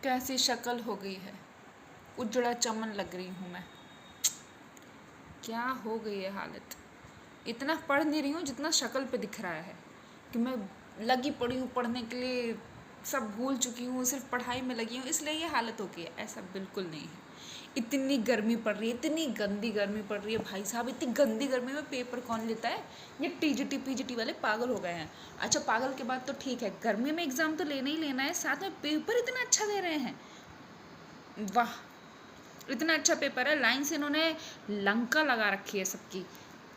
कैसी शक्ल हो गई है, उजड़ा चमन लग रही हूँ मैं। क्या हो गई है हालत। इतना पढ़ नहीं रही हूँ जितना शक्ल पे दिख रहा है कि मैं लगी पड़ी हूँ पढ़ने के लिए, सब भूल चुकी हूँ, सिर्फ पढ़ाई में लगी हूँ, इसलिए ये हालत हो गई है। ऐसा बिल्कुल नहीं है। इतनी गर्मी पड़ रही है, इतनी गंदी गर्मी पड़ रही है भाई साहब। इतनी गंदी गर्मी में पेपर कौन लेता है? ये टीजीटी पीजीटी वाले पागल हो गए हैं। अच्छा, पागल के बाद तो ठीक है, गर्मी में एग्ज़ाम तो लेना ही लेना है, साथ में पेपर इतना अच्छा दे रहे हैं। वाह, इतना अच्छा पेपर है। लाइन से इन्होंने लंका लगा रखी है सबकी।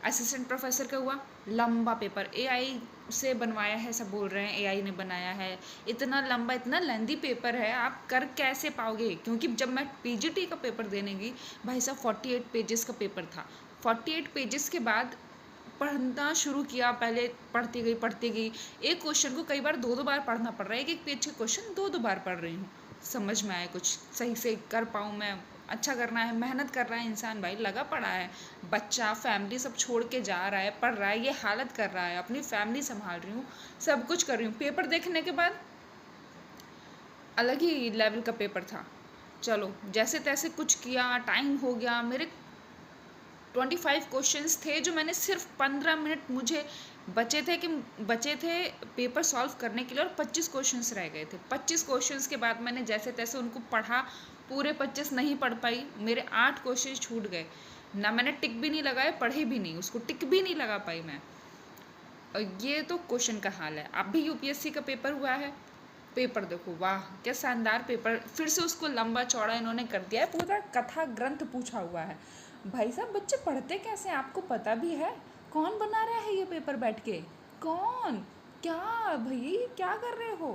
असिस्टेंट प्रोफेसर का हुआ लंबा पेपर, एआई से बनवाया है, सब बोल रहे हैं एआई ने बनाया है। इतना लंबा, इतना लेंदी पेपर है, आप कर कैसे पाओगे? क्योंकि जब मैं पीजीटी का पेपर देने गई भाई साहब, 48 पेजेस का पेपर था। 48 पेजेस के बाद पढ़ना शुरू किया, पहले पढ़ती गई। एक क्वेश्चन को कई बार दो दो बार पढ़ना पड़ रहा है। एक पेज के क्वेश्चन दो दो बार पढ़ रही हूँ, समझ में आए कुछ सही से कर पाऊँ मैं। अच्छा करना है, मेहनत कर रहा है इंसान भाई, लगा पड़ा है। बच्चा फैमिली सब छोड़ के जा रहा है, पढ़ रहा है, ये हालत कर रहा है, अपनी फैमिली संभाल रही हूँ, सब कुछ कर रही हूँ। पेपर देखने के बाद अलग ही लेवल का पेपर था। चलो जैसे तैसे कुछ किया, टाइम हो गया। मेरे 25 क्वेश्चंस थे जो मैंने सिर्फ 15 मिनट मुझे बचे थे पेपर सॉल्व करने के लिए, और 25 क्वेश्चंस रह गए थे। 25 क्वेश्चंस के बाद मैंने जैसे तैसे उनको पढ़ा, पूरे 25 नहीं पढ़ पाई, मेरे 8 क्वेश्चन छूट गए। ना मैंने टिक भी नहीं लगाए, पढ़े भी नहीं, उसको टिक भी नहीं लगा पाई मैं। और ये तो क्वेश्चन का हाल है। अब भी यूपीएससी का पेपर हुआ है, पेपर देखो, वाह क्या शानदार पेपर। फिर से उसको लंबा चौड़ा इन्होंने कर दिया है, पूरा कथा ग्रंथ पूछा हुआ है। भाई साहब, बच्चे पढ़ते कैसे हैं आपको पता भी है? कौन बना रहा है ये पेपर बैठ के? कौन? क्या भाई, क्या कर रहे हो?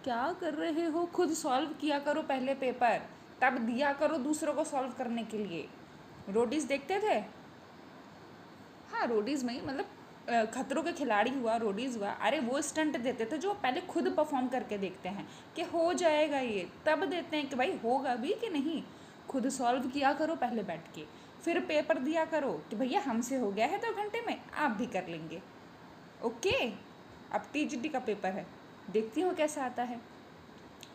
क्या कर रहे हो? खुद सॉल्व किया करो पहले पेपर, तब दिया करो दूसरों को सॉल्व करने के लिए। रोडीज देखते थे? हाँ, रोडीज़ में ही मतलब खतरों के खिलाड़ी हुआ, रोडीज़ हुआ, अरे वो स्टंट देते थे जो पहले खुद परफॉर्म करके देखते हैं कि हो जाएगा ये, तब देते हैं कि भाई होगा भी कि नहीं। खुद सॉल्व किया करो पहले बैठ के, फिर पेपर दिया करो कि भैया हमसे हो गया है 2 घंटे में, आप भी कर लेंगे। ओके, अब टीजीटी का पेपर है, देखती हूँ कैसा आता है,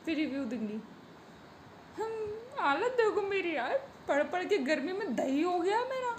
फिर रिव्यू दूंगी। हालत देखो मेरी यार, पढ़ पढ़ के गर्मी में दही हो गया मेरा।